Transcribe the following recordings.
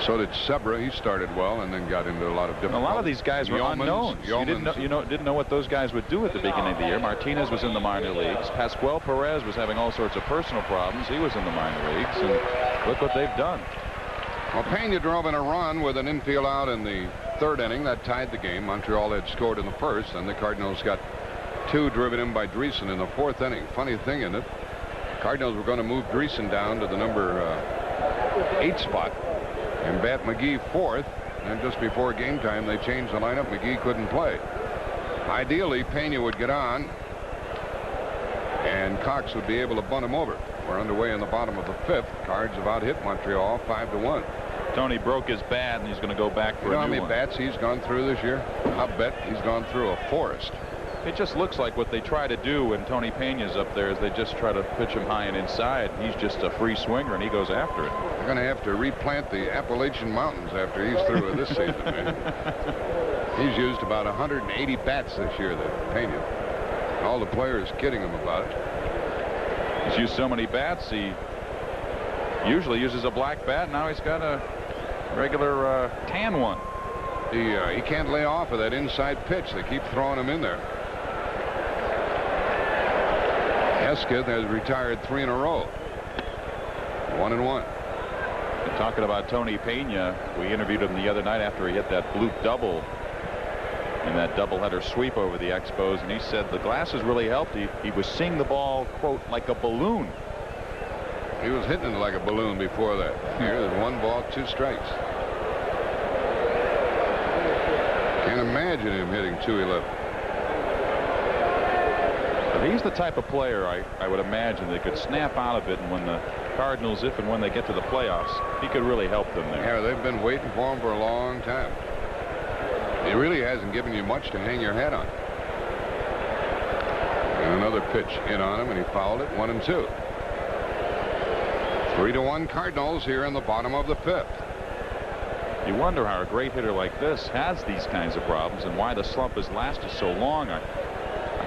So did Sebra. He started well and then got into a lot of different. A lot of these guys were unknowns. You didn't know what those guys would do at the beginning of the year. Martinez was in the minor leagues. Pascual Perez was having all sorts of personal problems. He was in the minor leagues, and look what they've done. Well, Pena drove in a run with an infield out in the 3rd inning. That tied the game. Montreal had scored in the 1st, and the Cardinals got 2 driven in by Dreesen in the 4th inning. Funny thing in it, Cardinals were going to move Dreesen down to the number 8 spot and bat McGee 4th, and just before game time they changed the lineup. McGee couldn't play. Ideally, Pena would get on and Cox would be able to bunt him over. We're underway in the bottom of the 5th. Cards have out hit Montreal 5-1. Tony broke his bat and he's going to go back for a new one. You know how many bats he's gone through this year? I'll bet he's gone through a forest. It just looks like what they try to do when Tony Pena's up there is they just try to pitch him high and inside. He's just a free swinger and he goes after it. They're going to have to replant the Appalachian Mountains after he's through with this season, man. He's used about 180 bats this year, that Pena. All the players kidding him about it. He's used so many bats. He usually uses a black bat. Now he's got a regular tan one. He can't lay off of that inside pitch. They keep throwing him in there. Hesketh has retired 3 in a row. 1-1. And talking about Tony Pena, we interviewed him the other night after he hit that bloop double in that doubleheader sweep over the Expos, and he said the glasses really helped. He was seeing the ball, quote, like a balloon. He was hitting it like a balloon before that. Here, there's 1 ball, 2 strikes. Can't imagine him hitting 211. But he's the type of player I would imagine that could snap out of it, and when the Cardinals, if and when they get to the playoffs, he could really help them there. Yeah, they've been waiting for him for a long time. He really hasn't given you much to hang your hat on. And another pitch in on him, and he fouled it. 1-2. 3-1 Cardinals here in the bottom of the 5th. You wonder how a great hitter like this has these kinds of problems and why the slump has lasted so long. I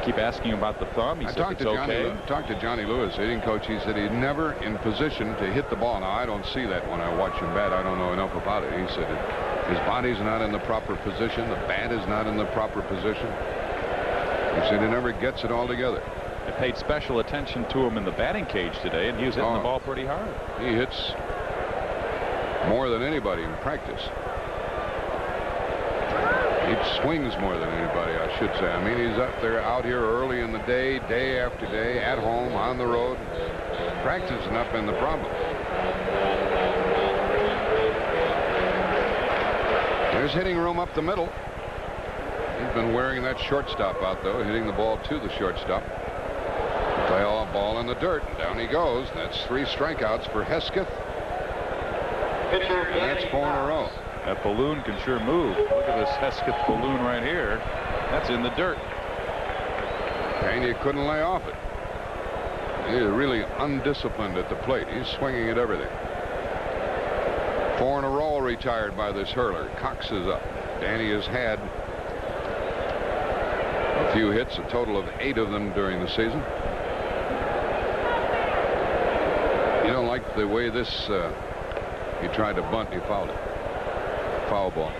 keep asking him about the thumb. He said it's okay. I talked to Johnny Lewis, hitting coach. He said he's never in position to hit the ball. Now, I don't see that when I watch him bat. I don't know enough about it. He said his body's not in the proper position. The bat is not in the proper position. He said he never gets it all together. I paid special attention to him in the batting cage today, and he was hitting the ball pretty hard. He hits more than anybody in practice. He swings more than anybody, I should say. I mean, he's up there out here early in the day, day after day, at home, on the road. Practice has not been the problem. There's hitting room up the middle. He's been wearing that shortstop out, though, hitting the ball to the shortstop. Play all ball in the dirt. Down he goes. That's 3 strikeouts for Hesketh. And that's 4 in a row. That balloon can sure move. Look at this Hesketh balloon right here. That's in the dirt. Pena couldn't lay off it. He's really undisciplined at the plate. He's swinging at everything. 4 in a row retired by this hurler. Cox is up. Danny has had a few hits, a total of 8 of them during the season. You don't like the way this he tried to bunt, he fouled it. Foul ball.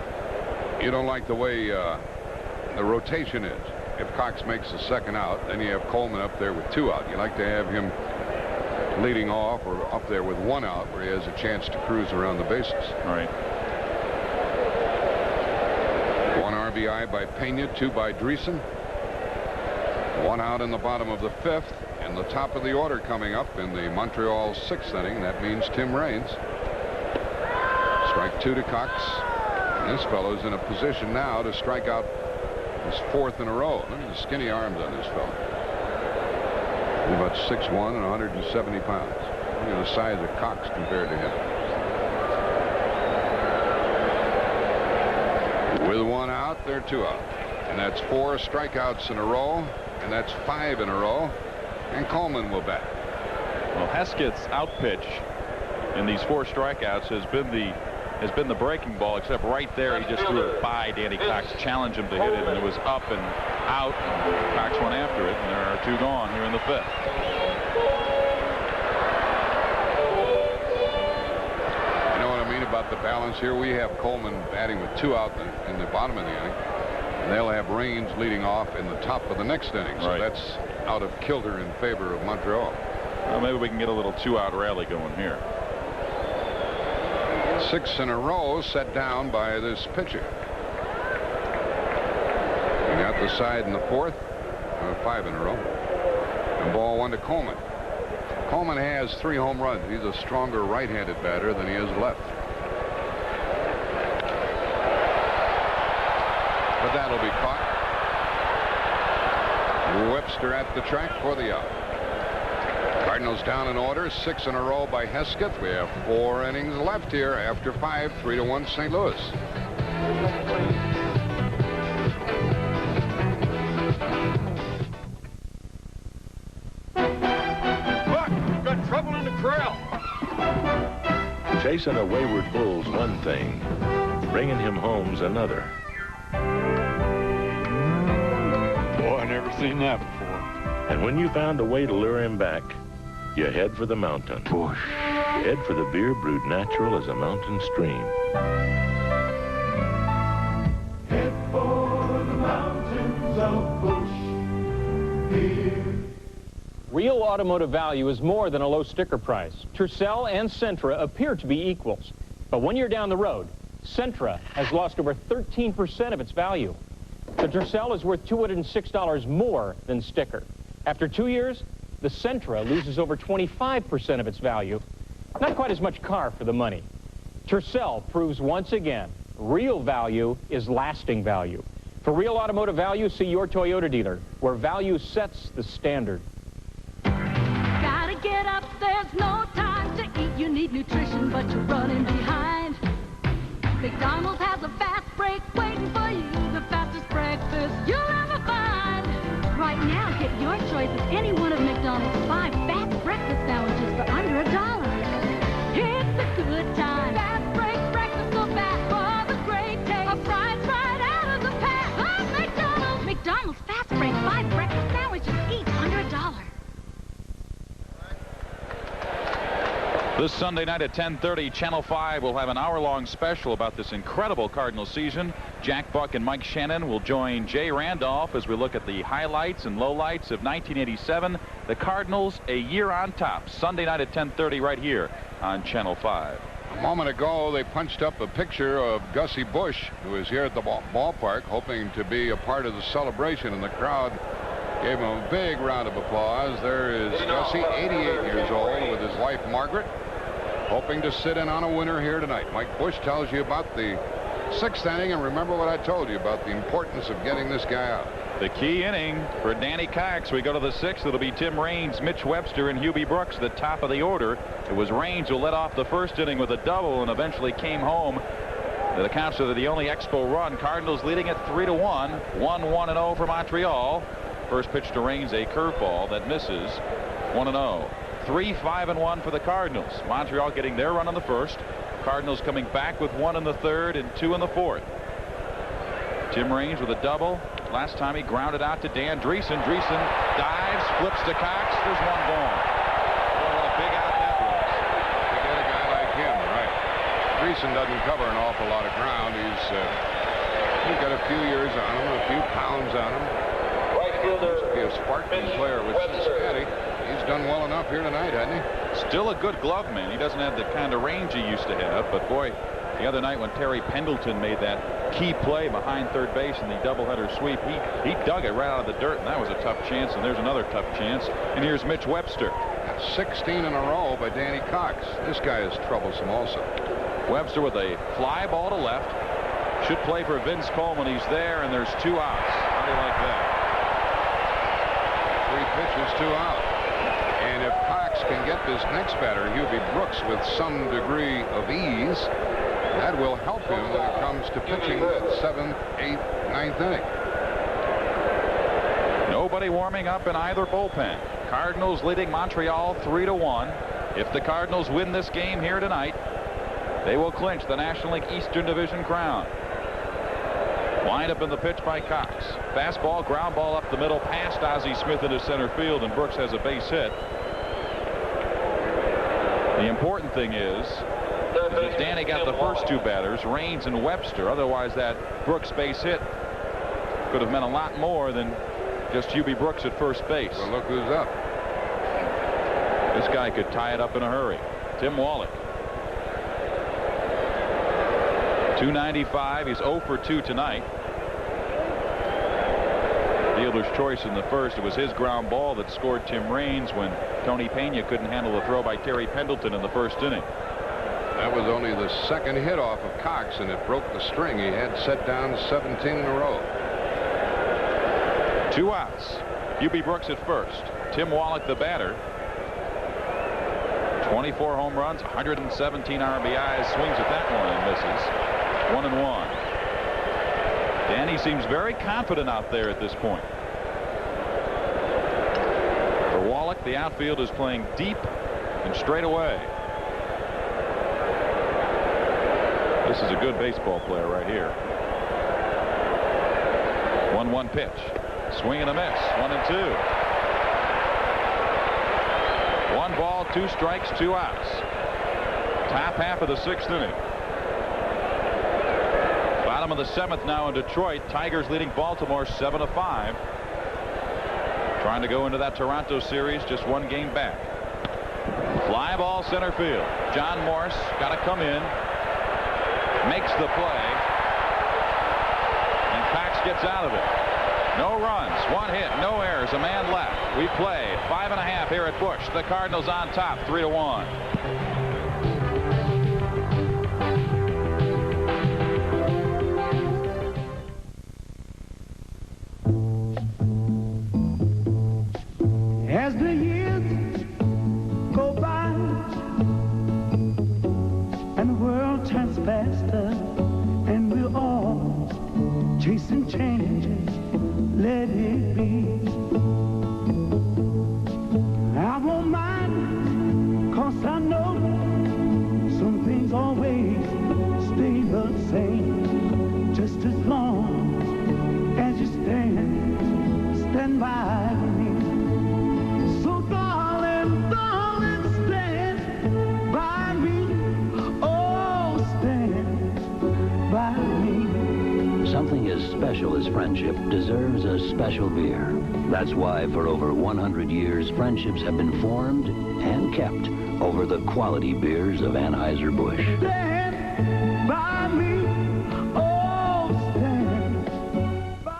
You don't like the way the rotation is. If Cox makes the 2nd out, then you have Coleman up there with 2 out. You like to have him leading off or up there with 1 out where he has a chance to cruise around the bases. Right. 1 RBI by Pena, 2 by Dreesen. 1 out in the bottom of the 5th, and the top of the order coming up in the Montreal 6th inning. That means Tim Raines. Strike 2 to Cox. And this fellow's in a position now to strike out his 4th in a row. Look at the skinny arms on this fellow. He's about 6'1" and 170 pounds. Look at the size of Cox compared to him. With 1 out, they're 2 out. And that's 4 strikeouts in a row. And that's 5 in a row. And Coleman will bat. Well, Hesketh's out pitch in these 4 strikeouts has been the breaking ball, except right there he just threw it by Danny Cox, challenged him to hit it, and it was up and out. And Cox went after it, and there are 2 gone here in the 5th. You know what I mean about the balance Cardinals. Here we have Coleman batting with 2 out in the bottom of the inning. And they'll have Raines leading off in the top of the next inning. So that's out of kilter in favor of Montreal. Well, maybe we can get a little 2-out rally going here. 6 in a row set down by this pitcher. And out the side in the 4th, 5 in a row. And ball 1 to Coleman. Coleman has 3 home runs. He's a stronger right-handed batter than he is left. But that'll be caught. Webster at the track for the out. Cardinals down in order, 6 in a row by Hesketh. We have 4 innings left here after 5, 3-1 St. Louis. Look, we've got trouble in the corral. Chasing a wayward bull's one thing, bringing him home's another. Boy, I never seen that before. And when you found a way to lure him back, you head for the mountain. Bush. You head for the beer brewed natural as a mountain stream. Head for the mountains of Bush beer. Real automotive value is more than a low sticker price. Tercel and Sentra appear to be equals. But when you're down the road, Sentra has lost over 13% of its value. The Tercel is worth $206 more than sticker. After 2 years, the Sentra loses over 25% of its value. Not quite as much car for the money. Tercel proves once again, real value is lasting value. For real automotive value, see your Toyota dealer, where value sets the standard. Gotta get up, there's no time to eat. You need nutrition, but you're running behind. McDonald's has a fast break waiting for you. The fastest breakfast you'll ever find. Right now, get your choice of any one of McDonald's 5 fast breakfast sandwiches for under $1. It's a good time. Fast break breakfast so fast for the great taste. A price right out of the pack. Oh, McDonald's! McDonald's fast break 5 breakfast sandwiches, each under $1. This Sunday night at 10:30, Channel 5 will have an hour-long special about this incredible Cardinals season. Jack Buck and Mike Shannon will join Jay Randolph as we look at the highlights and lowlights of 1987. The Cardinals, a year on top. Sunday night at 10:30 right here on Channel 5. A moment ago, they punched up a picture of Gussie Busch, who is here at the ballpark, hoping to be a part of the celebration, and the crowd gave him a big round of applause. There is Gussie, 88 years old, with his wife Margaret, hoping to sit in on a winner here tonight. Mike Busch tells you about the 6th inning, and remember what I told you about the importance of getting this guy out. The key inning for Danny Cox. We go to the 6th. It'll be Tim Raines, Mitch Webster, and Hubie Brooks, the top of the order. It was Raines who led off the 1st inning with a double and eventually came home. The counts are the only Expo run. Cardinals leading at 3-1. 1-1-0 for Montreal. First pitch to Raines, a curveball that misses. 1-0. 3-5-1 for the Cardinals. Montreal getting their run on the 1st. Cardinals coming back with 1 in the 3rd and 2 in the 4th. Tim Raines with a double. Last time he grounded out to Dan Dreesen. Dreesen dives, flips to Cox. There's 1 gone. Oh, what a big out that was. To get a guy like him, right. Dreesen doesn't cover an awful lot of ground. He's got a few years on him, a few pounds on him. Used to be a Spartan player with Cincinnati. He's done well enough here tonight, hasn't he? Still a good glove man. He doesn't have the kind of range he used to have, but boy, the other night when Terry Pendleton made that key play behind third base in the doubleheader sweep, he dug it right out of the dirt, and that was a tough chance, and there's another tough chance. And here's Mitch Webster. That's 16 in a row by Danny Cox. This guy is troublesome also. Webster with a fly ball to left. Should play for Vince Coleman. He's there, and there's 2 outs. How do you like that? 3 pitches, 2 out. And if Cox can get this next batter, Hubie Brooks, with some degree of ease, that will help him when it comes to pitching that 7th, 8th, 9th inning. Nobody warming up in either bullpen. Cardinals leading Montreal 3-1. If the Cardinals win this game here tonight, they will clinch the National League Eastern Division crown. Wind up in the pitch by Cox. Fastball, ground ball up the middle past Ozzie Smith into center field, and Brooks has a base hit. The important thing is Because Danny got the first two batters, Raines and Webster. Otherwise, that Brooks base hit could have meant a lot more than just Hubie Brooks at first base. Well, look who's up. This guy could tie it up in a hurry. Tim Wallach. 295. He's 0 for 2 tonight. Dealer's choice in the first. It was his ground ball that scored Tim Raines when Tony Pena couldn't handle the throw by Terry Pendleton in the first inning. That was only the second hit off of Cox, and it broke the string. He had set down 17 in a row. 2 outs. Hubie Brooks at first. Tim Wallach the batter. 24 home runs, 117 RBIs. Swings at that one and misses. 1-1. Danny seems very confident out there at this point. For Wallach, the outfield is playing deep and straight away. This is a good baseball player right here. 1-1 pitch. Swing and a miss. 1-2. 1 ball, 2 strikes, 2 outs. Top half of the 6th inning. Bottom of the 7th now in Detroit. Tigers leading Baltimore 7-5. Trying to go into that Toronto series just 1 game back. Fly ball center field. John Morse got to come in. Makes the play. And Cox gets out of it. No runs, 1 hit, no errors, a man left. We play 5.5 here at Busch. The Cardinals on top, 3-1. As the years go by and the world turns faster and we're all chasing changes, let it be. I won't mind, 'cause I know some things always stay the same, just as long as you stand by me. So darling, darling, stand by me. Oh, stand by me. Something as special as friendship deserves a special beer. That's why for over 100 years, friendships have been formed and kept over the quality beers of Anheuser-Busch. Stand by me. Oh, stand by.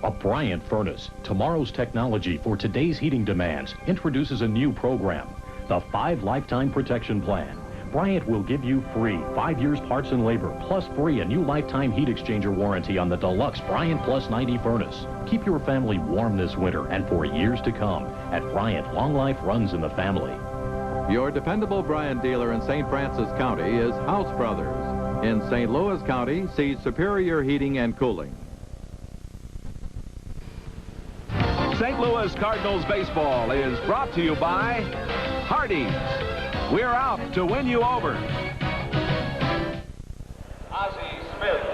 A Bryant furnace, tomorrow's technology for today's heating demands, introduces a new program, the 5 Lifetime Protection Plan. Bryant will give you free 5 years parts and labor, plus free a new lifetime heat exchanger warranty on the deluxe Bryant Plus 90 furnace. Keep your family warm this winter and for years to come. At Bryant, long life runs in the family. Your dependable Bryant dealer in St. Francis County is House Brothers. In St. Louis County, see Superior Heating and Cooling. St. Louis Cardinals baseball is brought to you by Hardee's. We're out to win you over. Ozzie Smith.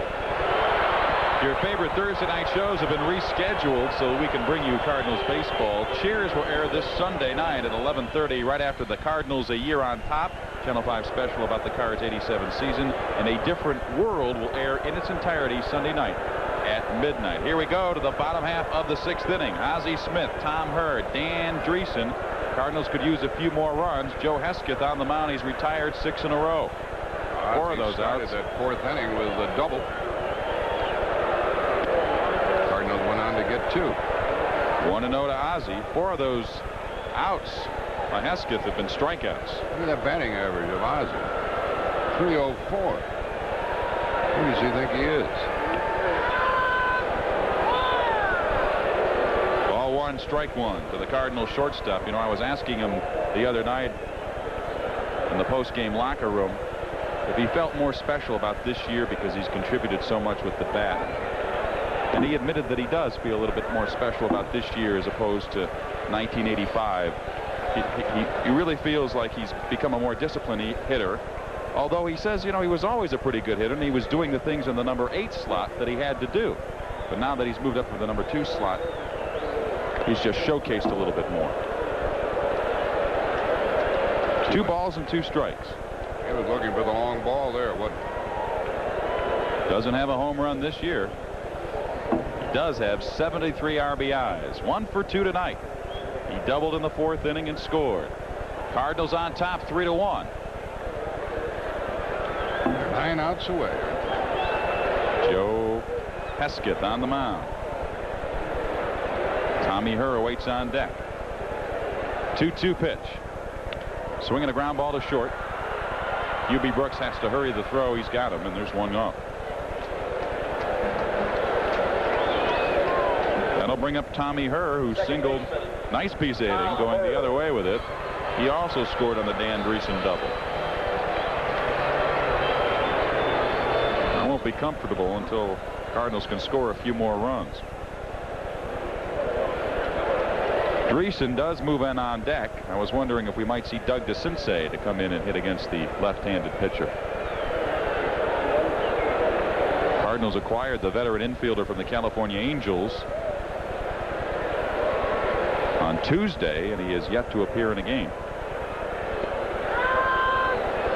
Your favorite Thursday night shows have been rescheduled so we can bring you Cardinals baseball. Cheers will air this Sunday night at 11:30 right after the Cardinals A Year on Top. Channel 5 special about the Cards' 87 season. And A Different World will air in its entirety Sunday night at midnight. Here we go to the bottom half of the 6th inning. Ozzie Smith, Tom Hurd, Dan Dreesen. Cardinals could use a few more runs. Joe Hesketh on the mound. He's retired 6 in a row. 4 of those outs. That 4th inning with a double. Cardinals went on to get 2. 1-0 to Ozzie. 4 of those outs by Hesketh have been strikeouts. Look at that batting average of Ozzie. 304. Who does he think he is? Strike 1 to the Cardinals shortstop. You know, I was asking him the other night in the post-game locker room if he felt more special about this year because he's contributed so much with the bat. And he admitted that he does feel a little bit more special about this year as opposed to 1985. He really feels like he's become a more disciplined hitter. Although he says, you know, he was always a pretty good hitter and he was doing the things in the number 8 slot that he had to do. But now that he's moved up to the number 2 slot, he's just showcased a little bit more. 2 balls and 2 strikes. He was looking for the long ball there. What? Doesn't have a home run this year. He does have 73 RBIs. 1 for 2 tonight. He doubled in the 4th inning and scored. Cardinals on top 3-1. 9 outs away. Joe Hesketh on the mound. Tommy Herr waits on deck. 2-2 pitch. Swinging a ground ball to short. UB Brooks has to hurry the throw. He's got him, and there's one off. That'll bring up Tommy Herr, who singled. Nice piece of hitting going the other way with it. He also scored on the Dan Dreesen double. I won't be comfortable until Cardinals can score a few more runs. Dreesen does move in on deck. I was wondering if we might see Doug DeCinces to come in and hit against the left-handed pitcher. Cardinals acquired the veteran infielder from the California Angels on Tuesday, and he has yet to appear in a game.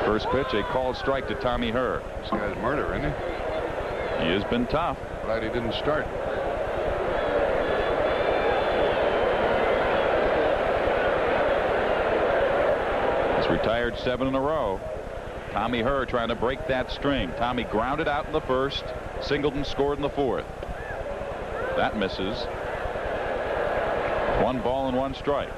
First pitch, a called strike to Tommy Herr. This guy's murder, isn't he? He has been tough. Glad he didn't start. He's retired 7 in a row. Tommy Herr trying to break that string. Tommy grounded out in the 1st. Singleton scored in the 4th. That misses. 1 ball and 1 strike.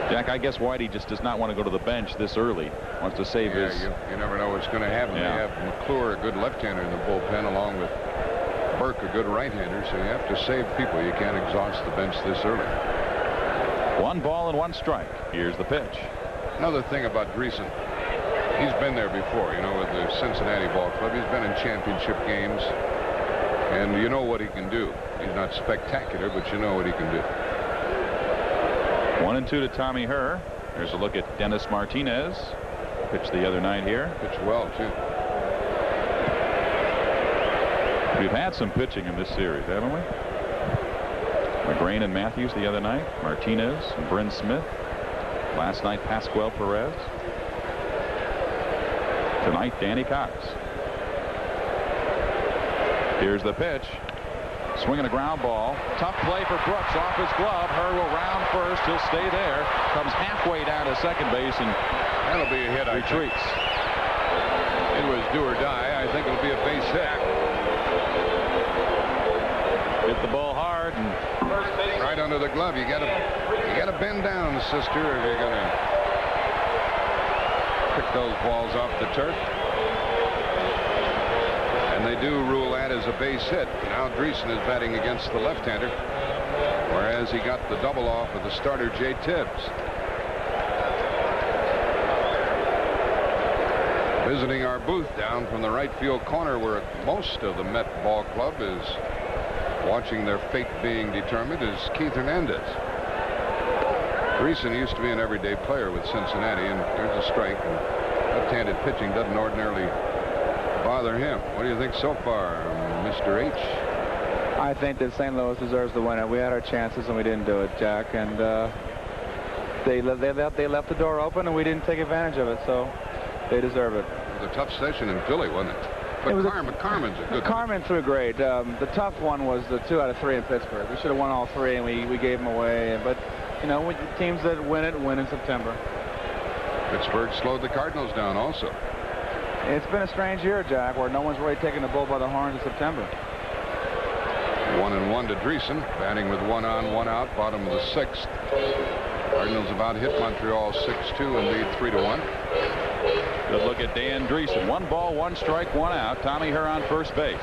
Jack, I guess Whitey just does not want to go to the bench this early. Wants to save his. You never know what's going to happen. Yeah. You have McClure, a good left-hander in the bullpen, along with Burke, a good right-hander. So you have to save people. You can't exhaust the bench this early. 1 ball and 1 strike. Here's the pitch. Another thing about Dreesen, he's been there before, you know, with the Cincinnati ball club. He's been in championship games, and you know what he can do. He's not spectacular, but you know what he can do. 1-2 to Tommy Herr. There's a look at Dennis Martinez. Pitched the other night here. Pitched well, too. We've had some pitching in this series, haven't we? McGrain and Matthews the other night. Martinez and Bryn Smith. Last night, Pascual Perez. Tonight, Danny Cox. Here's the pitch. Swinging a ground ball. Tough play for Brooks off his glove. Herr will round first. He'll stay there. Comes halfway down to second base and that'll be a hit. Retreats. It was do or die. I think it'll be a base hit. Hit the ball hard and right under the glove. You gotta bend down, sister, if you're gonna pick those balls off the turf. And they do rule that as a base hit. Now Dreesen is batting against the left-hander, whereas he got the double off of the starter, Jay Tibbs. Visiting our booth down from the right field corner, where most of the Met ball club is watching their fate being determined, is Keith Hernandez. Dreesen used to be an everyday player with Cincinnati, and there's a strike. And left-handed pitching doesn't ordinarily bother him. What do you think so far, Mr. H? I think that St. Louis deserves to win it. We had our chances and we didn't do it, Jack. And they left the door open and we didn't take advantage of it. So they deserve it. It was a tough session in Philly, wasn't it? But Carmen's a good. Carmen threw great. The tough one was the 2 out of 3 in Pittsburgh. We should have won all 3 and we gave them away. But you know, teams that win in September. Pittsburgh slowed the Cardinals down also. It's been a strange year, Jack, where no one's really taking the bull by the horns in September. 1-1 to Dreesen, batting with 1 on, 1 out, bottom of the 6th. Cardinals about hit Montreal 6-2 and lead 3-1. Good look at Dan Dreesen. 1 ball, 1 strike, 1 out. Tommy Herr on first base.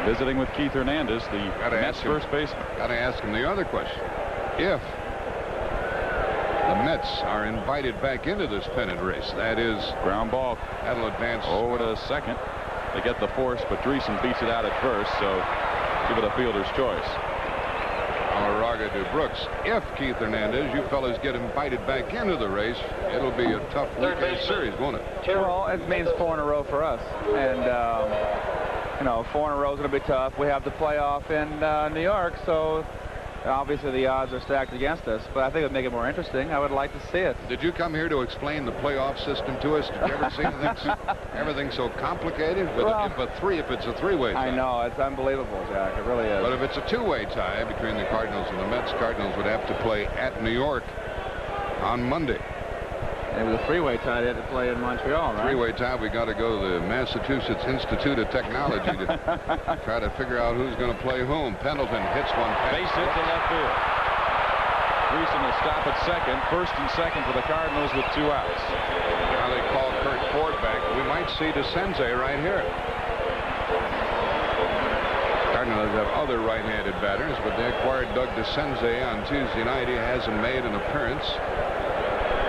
Visiting with Keith Hernandez, the Mets first baseman. Got to ask him the other question. If the Mets are invited back into this pennant race, that is, ground ball, that'll advance over to second. They get the force, but Dreesen beats it out at first, so give it a fielder's choice. Alarraga to Brooks. If Keith Hernandez, you fellas get invited back into the race, it'll be a tough weekend series, won't it? Well, it means 4 in a row for us, and you know, 4 in a row is going to be tough. We have the playoff in New York, so Obviously, the odds are stacked against us, but I think it would make it more interesting. I would like to see it. Did you come here to explain the playoff system to us? Did you ever see everything so complicated? With if it's a three-way tie. I know. It's unbelievable, Jack. It really is. But if it's a two-way tie between the Cardinals and the Mets, Cardinals would have to play at New York on Monday. And with a three-way tie, they had to play in Montreal, right? Three-way tie, we got to go to the Massachusetts Institute of Technology to try to figure out who's going to play whom. Pendleton hits one. Base hit to left field. Dreesen will stop at second. First and second for the Cardinals with 2 outs. Now they call Kurt Ford back. We might see DeCenze right here. Cardinals have other right-handed batters, but they acquired Doug DeCenze on Tuesday night. He hasn't made an appearance.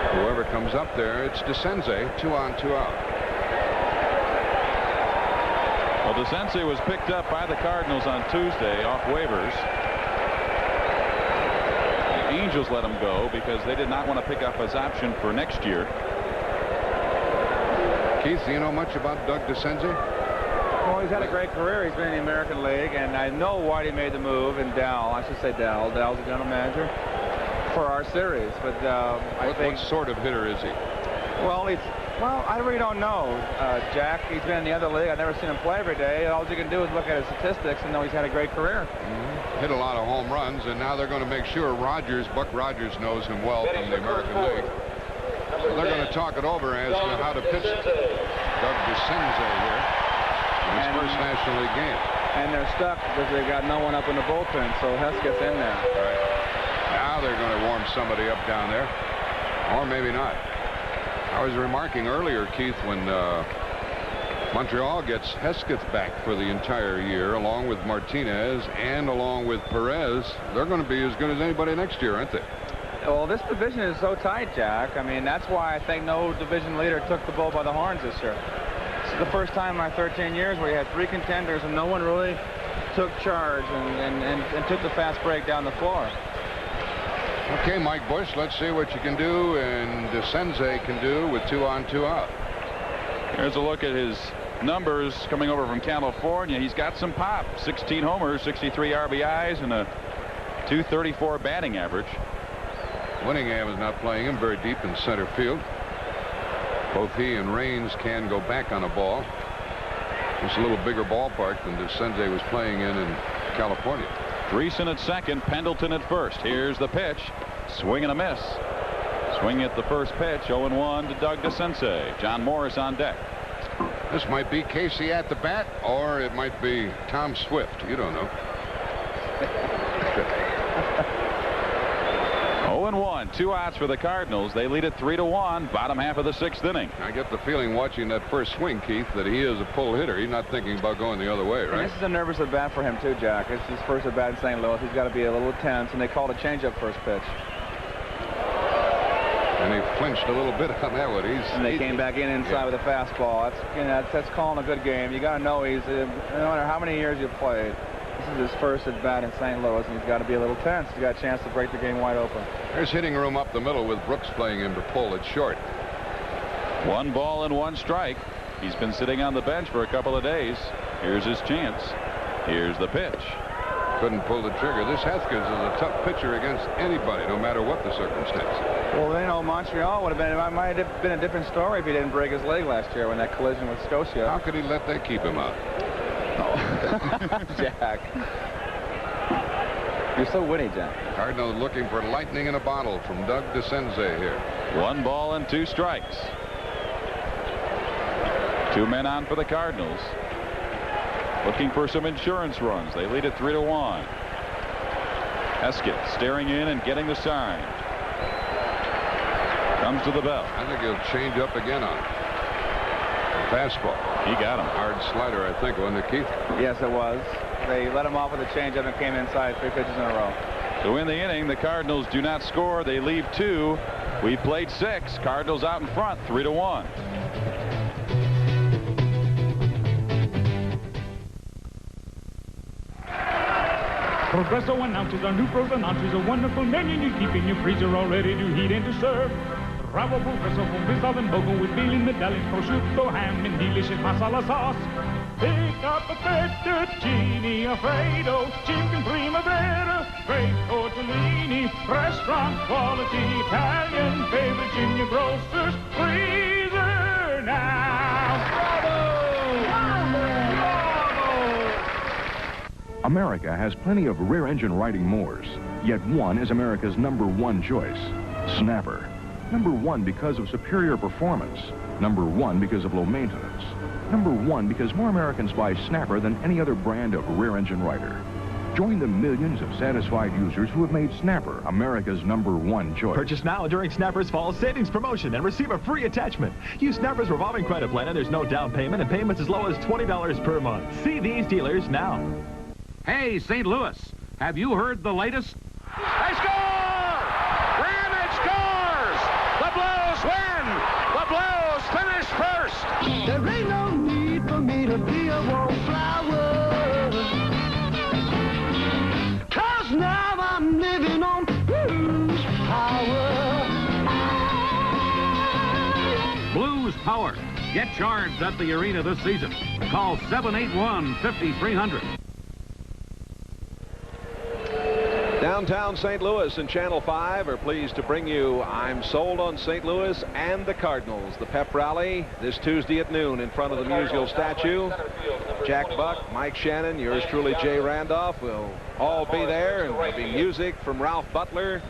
Whoever comes up there, it's DeCenze, 2 on, 2 out. Well, DeCenze was picked up by the Cardinals on Tuesday off waivers. The Angels let him go because they did not want to pick up his option for next year. Keith, do you know much about Doug DeCenze? Well, he's had a great career. He's been in the American League, and I know why he made the move. And I should say Dell's the general manager for our series, but I think. What sort of hitter is he? Well, I really don't know, Jack. He's been in the other league. I've never seen him play every day. All you can do is look at his statistics and know he's had a great career. Hit a lot of home runs, and now they're going to make sure Buck Rogers knows him well from the American League. So they're going to talk it over as to how to pitch Doug DeCenze here in his first National League game. And they're stuck because they've got no one up in the bullpen, so Hess gets in there. Right. Now they're going to warm somebody up down there, or maybe not. I was remarking earlier, Keith, when Montreal gets Hesketh back for the entire year, along with Martinez and along with Perez, they're going to be as good as anybody next year, aren't they? Well, this division is so tight, Jack. I mean, that's why I think no division leader took the bull by the horns this year. This is the first time in my 13 years where you had 3 contenders and no one really took charge and took the fast break down the floor. Okay, Mike Bush, let's see what you can do and DeCenze can do with 2 on, 2 out. Here's a look at his numbers coming over from California. He's got some pop. 16 homers, 63 RBIs, and a .234 batting average. Winningham is not playing him very deep in center field. Both he and Raines can go back on a ball. It's a little bigger ballpark than DeCenze was playing in California. Dreesen at second, Pendleton at first. Here's the pitch. Swing and a miss. Swing at the first pitch. 0-1 to Doug DeCenze. John Morris on deck. This might be Casey at the bat, or it might be Tom Swift. You don't know. 0-1, 2 outs for the Cardinals. They lead it 3-1, bottom half of the 6th inning. I get the feeling watching that first swing, Keith, that he is a pull hitter. He's not thinking about going the other way, right? And this is a nervous at bat for him too, Jack. It's his first at bat in St. Louis. He's got to be a little tense, and they called a changeup first pitch. And he flinched a little bit on that one. And they came back inside with a fastball. That's calling a good game. You got to know he's no matter how many years you've played. This is his first at bat in St. Louis, and he's got to be a little tense. He's got a chance to break the game wide open. There's hitting room up the middle with Brooks playing him to pull it short. 1 ball and 1 strike. He's been sitting on the bench for a couple of days. Here's his chance. Here's the pitch. Couldn't pull the trigger. This Hesketh is a tough pitcher against anybody, no matter what the circumstance. Well, you know, Montreal would have been, it might have been a different story if he didn't break his leg last year when that collision with Scotia. How could he let that keep him out? Jack. You're so witty, Jack. Cardinals looking for lightning in a bottle from Doug DeCenze here. 1 ball and 2 strikes. 2 men on for the Cardinals. Looking for some insurance runs. They lead it 3-1. Hesketh staring in and getting the sign. Comes to the belt. I think he'll change up again on it. Fastball. He got him. Hard slider, I think, wasn't it, Keith? Yes, it was. They let him off with a changeup and came inside 3 pitches in a row. So in the inning, the Cardinals do not score. They leave 2. We played 6. Cardinals out in front, 3-1. Progresso announces our new frozen entrees, a wonderful menu you keep in your freezer all ready to heat and to serve. Bravo, professor, from pizza and bogo with Billy medallions, prosciutto, ham, and delicious masala sauce. Pick up a fettuccine Alfredo, chicken primavera, great tortellini, restaurant quality, Italian favorites in your grocer's freezer now. America has plenty of rear-engine riding mowers, yet one is America's #1 choice, Snapper. #1 because of superior performance. #1 because of low maintenance. #1 because more Americans buy Snapper than any other brand of rear-engine rider. Join the millions of satisfied users who have made Snapper America's #1 choice. Purchase now during Snapper's fall savings promotion and receive a free attachment. Use Snapper's revolving credit plan and there's no down payment and payments as low as $20 per month. See these dealers now. Hey, St. Louis, have you heard the latest? They score! Ramage scores! The Blues win! The Blues finish first! There ain't no need for me to be a wallflower, 'cause now I'm living on Blues power. Blues Power. Get charged at the arena this season. Call 781-5300. Downtown St. Louis and Channel 5 are pleased to bring you I'm Sold on St. Louis and the Cardinals. The pep rally this Tuesday at noon in front of the Musial statue. Jack Buck, Mike Shannon, yours truly, Jay Randolph, will all be there. And there'll be music from Ralph Butler,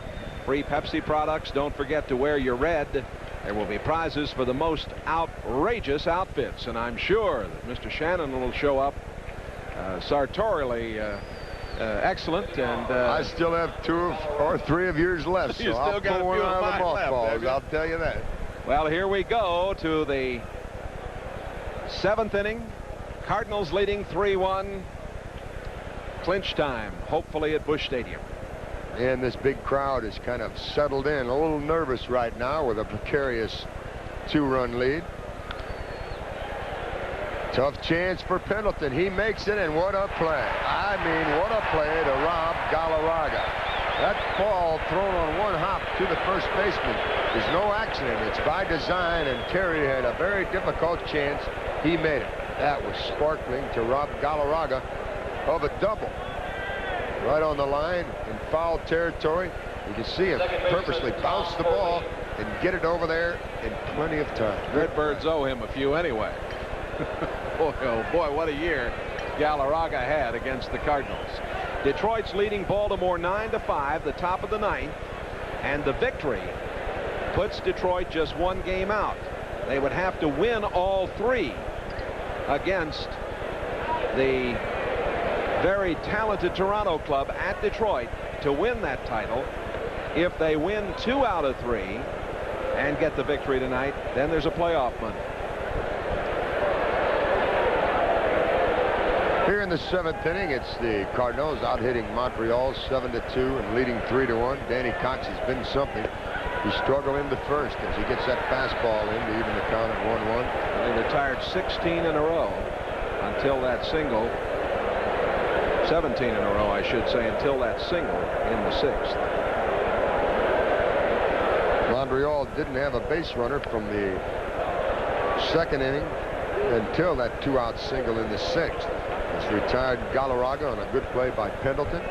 free Pepsi products. Don't forget to wear your red. There will be prizes for the most outrageous outfits. And I'm sure that Mr. Shannon will show up sartorially excellent, and I still have 2 or 3 of yours left, so I'll pull one out of the mothballs, I'll tell you that. Well, here we go to the 7th inning. Cardinals leading 3-1. Clinch time, hopefully at Busch Stadium. And this big crowd is kind of settled in, a little nervous right now with a precarious 2-run lead. Tough chance for Pendleton. He makes it, and what a play. I mean, what a play to Rob Galarraga. That ball thrown on one hop to the first baseman is no accident. It's by design, and Terry had a very difficult chance. He made it. That was sparkling to Rob Galarraga of a double. Right on the line in foul territory. You can see him purposely bounce the ball and get it over there in plenty of time. Redbirds owe him a few anyway. Boy, oh boy, what a year Galarraga had against the Cardinals. Detroit's leading Baltimore 9-5, the top of the 9th, and the victory puts Detroit just 1 game out. They would have to win all 3 against the very talented Toronto club at Detroit to win that title. If they win 2 out of 3 and get the victory tonight, then there's a playoff Monday. Here in the 7th inning, it's the Cardinals out hitting Montreal 7-2 and leading 3-1. Danny Cox has been something. He struggled in the first as he gets that fastball in to even the count at 1-1. And they retired 16 in a row until that single. 17 in a row, I should say, until that single in the 6th. Montreal didn't have a base runner from the 2nd inning until that 2-out single in the 6th. It's retired Galarraga on a good play by Pendleton.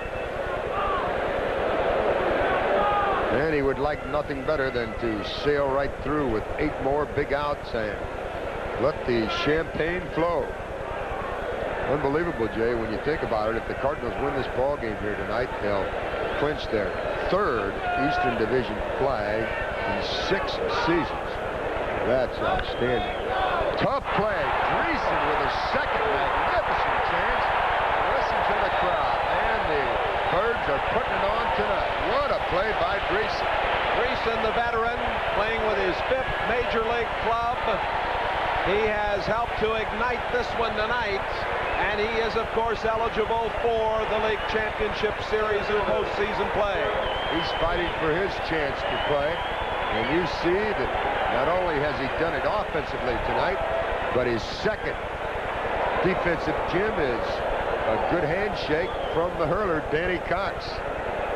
And he would like nothing better than to sail right through with 8 more big outs and let the champagne flow. Unbelievable, Jay, when you think about it. If the Cardinals win this ball game here tonight, they'll clinch their 3rd Eastern Division flag in 6 seasons. That's outstanding. Tough play. Dreesen with a 2nd magnificent chance. Listen to the crowd. And the Birds are putting it on tonight. What a play by Dreesen. Dreesen, the veteran, playing with his 5th major league club. He has helped to ignite this one tonight. And he is, of course, eligible for the League Championship Series of postseason play. He's fighting for his chance to play. And you see that not only has he done it offensively tonight, but his 2nd defensive gem is a good handshake from the hurler, Danny Cox.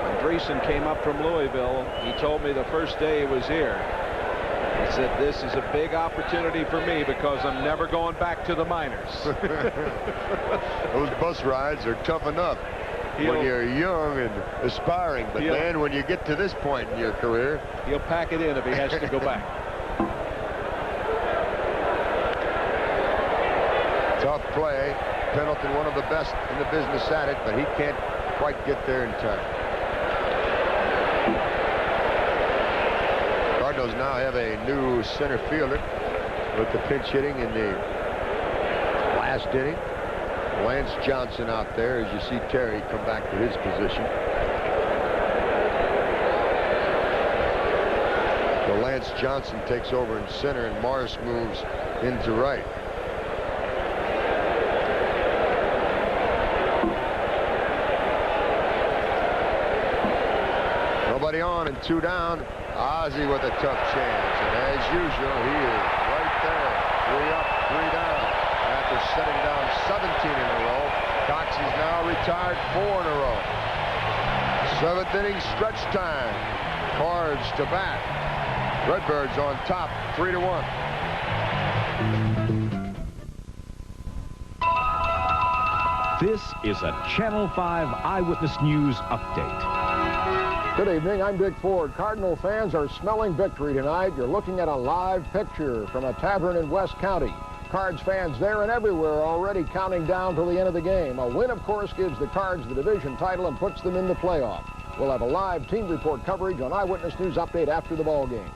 When Dreesen came up from Louisville, he told me the first day he was here He said, this is a big opportunity for me because I'm never going back to the minors. Those bus rides are tough enough when you're young and aspiring, but then when you get to this point in your career, he'll pack it in if he has to go back. Tough play. Pendleton, one of the best in the business at it, but he can't quite get there in time. Cardinals now have a new center fielder with the pinch hitting in the last inning. Lance Johnson out there as you see Terry come back to his position. So Lance Johnson takes over in center and Morris moves into right. Nobody on and 2 down. Ozzie with a tough chance, and as usual, he is right there. 3 up, 3 down. After setting down 17 in a row, Cox is now retired 4 in a row. 7th inning stretch time. Cards to bat. Redbirds on top, 3-1. This is a Channel 5 Eyewitness News update. Good evening, I'm Dick Ford. Cardinal fans are smelling victory tonight. You're looking at a live picture from a tavern in West County. Cards fans there and everywhere are already counting down till the end of the game. A win, of course, gives the Cards the division title and puts them in the playoff. We'll have a live team report coverage on Eyewitness News Update after the ball game.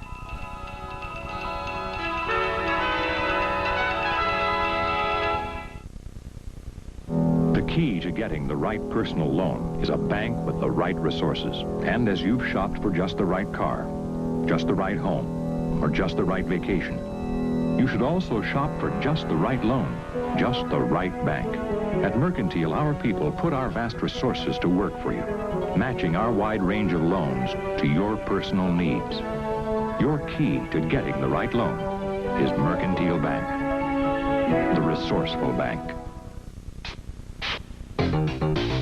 The key to getting the right personal loan is a bank with the right resources. And as you've shopped for just the right car, just the right home, or just the right vacation, you should also shop for just the right loan, just the right bank. At Mercantile, our people put our vast resources to work for you, matching our wide range of loans to your personal needs. Your key to getting the right loan is Mercantile Bank, the resourceful bank.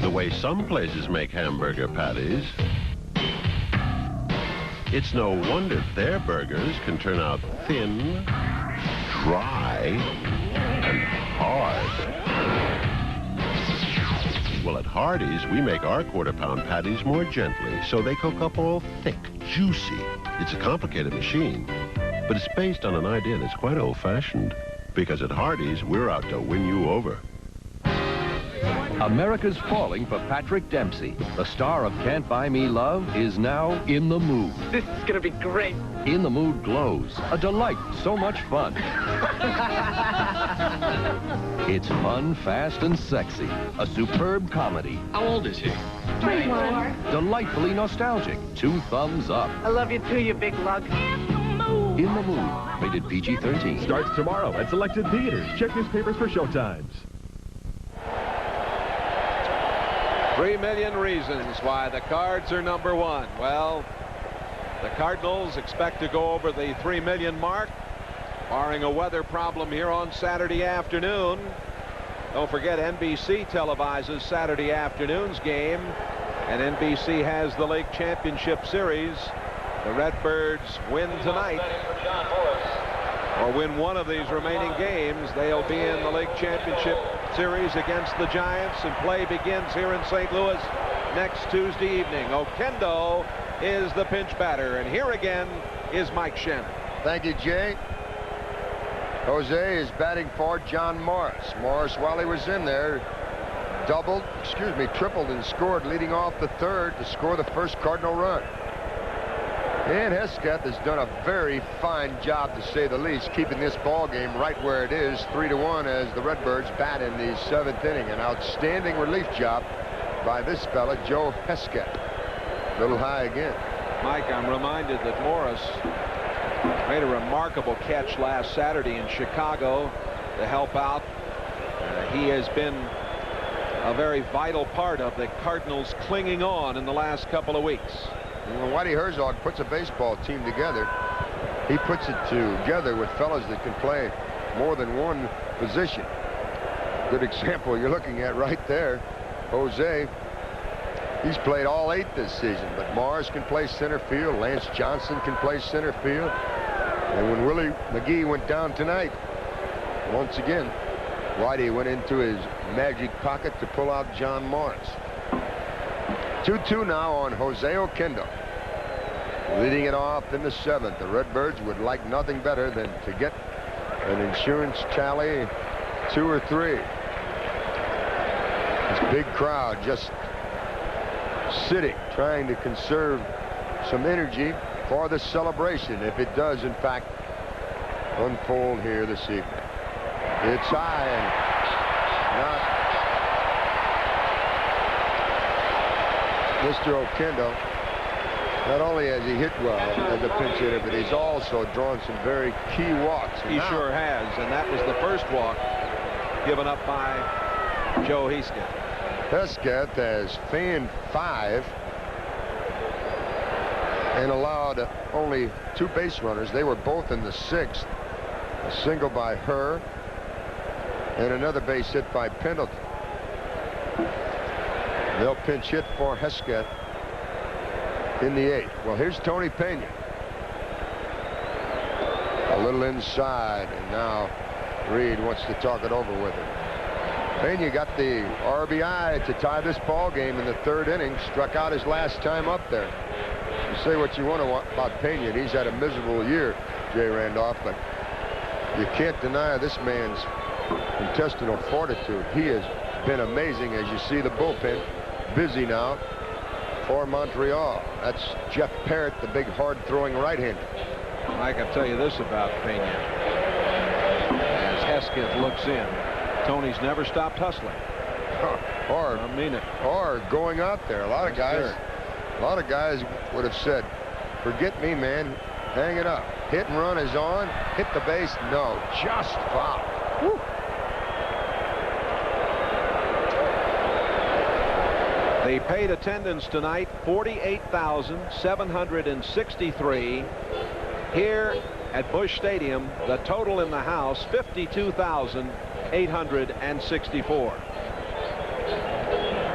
The way some places make hamburger patties, it's no wonder their burgers can turn out thin, dry, and hard. Well, at Hardee's, we make our quarter-pound patties more gently, so they cook up all thick, juicy. It's a complicated machine, but it's based on an idea that's quite old-fashioned. Because at Hardee's, we're out to win you over. America's falling for Patrick Dempsey. The star of Can't Buy Me Love is now in the mood. This is gonna be great. In the Mood glows. A delight. So much fun. It's fun, fast, and sexy. A superb comedy. How old is he? 21. Delightfully nostalgic. 2 thumbs up. I love you too, you big lug. In the Mood. Rated PG-13. Starts tomorrow at selected theaters. Check newspapers for showtimes. 3 million reasons why the Cards are #1. Well, the Cardinals expect to go over the 3 million mark, barring a weather problem here on Saturday afternoon. Don't forget, NBC televises Saturday afternoon's game, and NBC has the Lake Championship Series. The Redbirds win tonight, or win one of these remaining games, they'll be in the Lake Championship Series against the Giants, and play begins here in St. Louis next Tuesday evening. Oquendo is the pinch batter, and here again is Mike Shannon. Thank you, Jay. Jose is batting for John Morris. Morris, while he was in there, tripled and scored, leading off the 3rd to score the first Cardinal run. And Hesketh has done a very fine job, to say the least, keeping this ball game right where it is, 3-1, as the Redbirds bat in the 7th inning. An outstanding relief job by this fella, Joe Hesketh. A little high again. Mike, I'm reminded that Morris made a remarkable catch last Saturday in Chicago to help out. He has been a very vital part of the Cardinals clinging on in the last couple of weeks. When Whitey Herzog puts a baseball team together, he puts it together with fellas that can play more than one position. Good example you're looking at right there. Jose, he's played all 8 this season, but Morris can play center field. Lance Johnson can play center field. And when Willie McGee went down tonight, once again, Whitey went into his magic pocket to pull out John Morris. 2-2 now on Jose Oquendo. Leading it off in the 7th. The Redbirds would like nothing better than to get an insurance tally 2 or 3. This big crowd just sitting, trying to conserve some energy for the celebration, if it does in fact unfold here this evening. It's high and not. Mr. Oquendo, not only has he hit well as a pinch hitter, but he's also drawn some very key walks. He sure has, and that was the first walk given up by Joe Hesketh. Hesketh has fanned 5 and allowed only 2 base runners. They were both in the 6th. A single by Herr and another base hit by Pendleton. They'll pinch hit for Hesketh in the 8th. Well, here's Tony Pena. A little inside, and now Reed wants to talk it over with him. Pena got the RBI to tie this ball game in the 3rd inning. Struck out his last time up there. You say what you want about Pena, and he's had a miserable year, Jay Randolph, but you can't deny this man's intestinal fortitude. He has been amazing, as you see the bullpen busy now for Montreal. That's Jeff Parrott, the big hard-throwing right-hander. I can tell you this about Pena. As Hesketh looks in, Tony's never stopped hustling. Or I mean it. Or going out there. A lot of guys would have said, "Forget me, man. Hang it up. Hit and run is on. Hit the base. No, just foul." Woo. The paid attendance tonight, 48,763. Here at Busch Stadium, the total in the house, 52,864.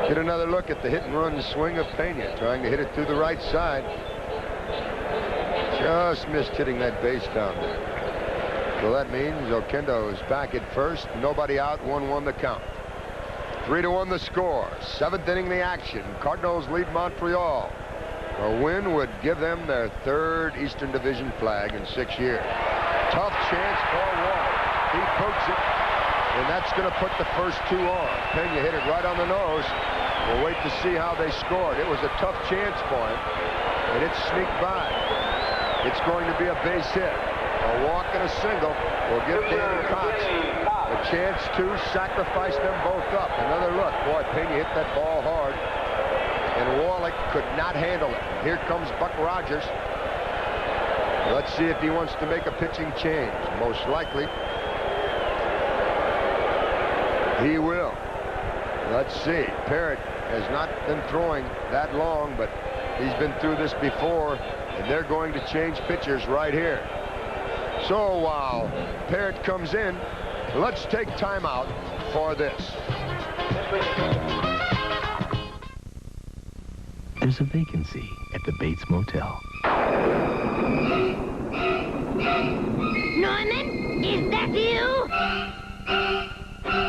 Get another look at the hit and run swing of Pena, trying to hit it to the right side. Just missed hitting that base down there. So that means Oquendo is back at first. Nobody out, 1-1 the count. 3-1 the score. 7th inning the action. Cardinals lead Montreal. A win would give them their 3rd Eastern Division flag in 6 years. Tough chance for Wall. He pokes it, and that's going to put the first 2 on. Pena hit it right on the nose. We'll wait to see how they scored. It was a tough chance for him, and it sneaked by. It's going to be a base hit. A walk and a single will give Danny Cox a chance to sacrifice them both up. Another look. Boy, Pena hit that ball hard, and Wallach could not handle it. Here comes Buck Rogers. Let's see if he wants to make a pitching change. Most likely, he will. Let's see. Parrott has not been throwing that long, but he's been through this before, and they're going to change pitchers right here. So while Parrott comes in, let's take time out for this. There's a vacancy at the Bates Motel. Norman, is that you?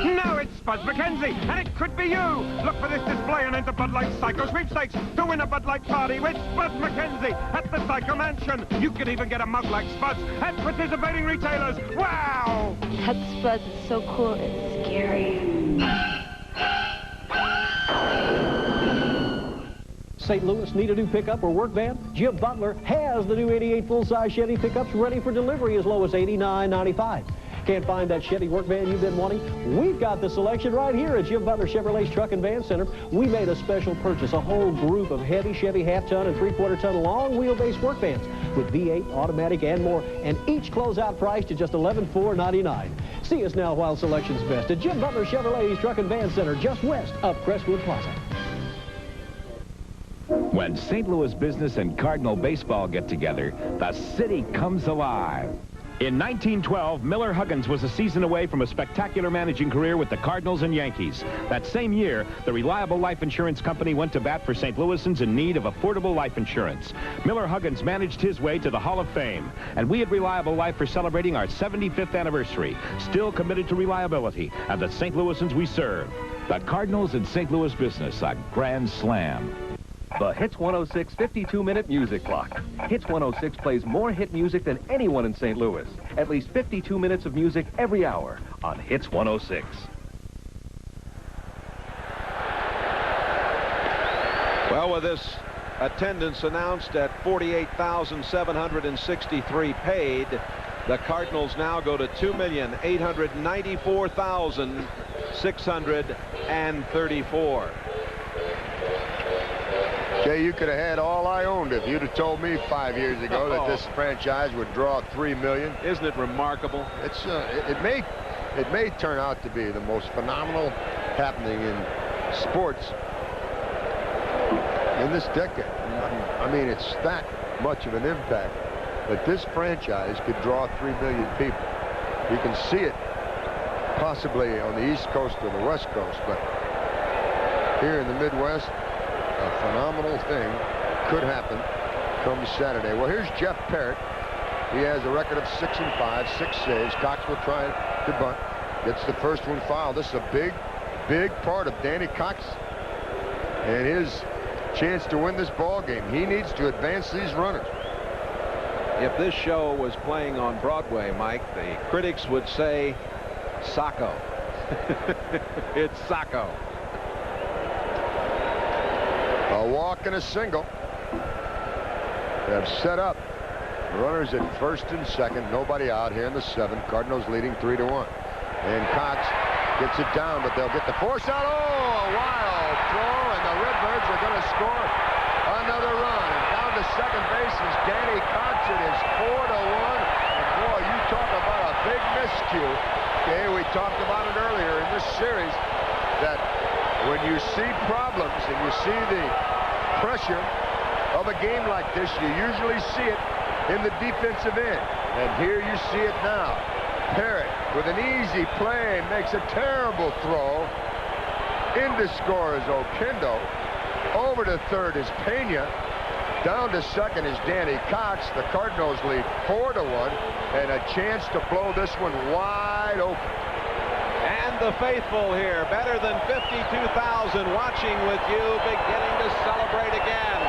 No, it's Spud McKenzie, and it could be you. Look for this display and enter Bud Light Psycho Sweepstakes to win a Bud Light party with Spud McKenzie at the Psycho Mansion. You can even get a mug like Spud's at participating retailers. Wow! That Spud is so cool, it's scary. St. Louis need a new pickup or work van? Jim Butler has the new 88 full-size Chevy pickups ready for delivery as low as $89.95. Can't find that Chevy work van you've been wanting? We've got the selection right here at Jim Butler Chevrolet's Truck and Van Center. We made a special purchase, a whole group of heavy Chevy half-ton and three-quarter-ton long wheelbase work vans with V8, automatic, and more, and each closeout priced at just $11,499. See us now while selection's best at Jim Butler Chevrolet's Truck and Van Center, just west of Crestwood Plaza. When St. Louis business and Cardinal baseball get together, the city comes alive. In 1912, Miller Huggins was a season away from a spectacular managing career with the Cardinals and Yankees. That same year, the Reliable Life Insurance Company went to bat for St. Louisans in need of affordable life insurance. Miller Huggins managed his way to the Hall of Fame, and we at Reliable Life are celebrating our 75th anniversary, still committed to reliability and the St. Louisans we serve. The Cardinals in St. Louis business, a grand slam. The Hits 106 52-minute music clock. Hits 106 plays more hit music than anyone in St. Louis. At least 52 minutes of music every hour on Hits 106. Well, with this attendance announced at 48,763 paid, the Cardinals now go to 2,894,634. Jay, you could have had all I owned if you'd have told me 5 years ago that this franchise would draw $3 million. Isn't it remarkable? It's it may turn out to be the most phenomenal happening in sports in this decade. I mean, it's that much of an impact that this franchise could draw 3 million people. You can see it possibly on the East Coast or the West Coast, but here in the Midwest, a phenomenal thing could happen come Saturday. Well, here's Jeff Parrott. He has a record of 6-5, 6 saves. Cox will try to bunt. Gets the first one fouled. This is a big, big part of Danny Cox and his chance to win this ball game. He needs to advance these runners. If this show was playing on Broadway, Mike, the critics would say Sacco. It's Sacco. A walk and a single. They have set up runners at first and second. Nobody out here in the 7th. Cardinals leading 3-1. And Cox gets it down, but they'll get the force out. Oh, a wild throw, and the Redbirds are going to score another run. And down to second base is Danny Cox. It is 4-1. And boy, you talk about a big miscue. Okay, we talked about it earlier in this series that when you see problems and you see the pressure of a game like this, you usually see it in the defensive end. And here you see it now. Parrott with an easy play makes a terrible throw. In to score is Oquendo. Over to third is Pena. Down to second is Danny Cox. The Cardinals lead 4-1 and a chance to blow this one wide open. And the faithful here, better than 52,000 watching with you, beginning to celebrate again.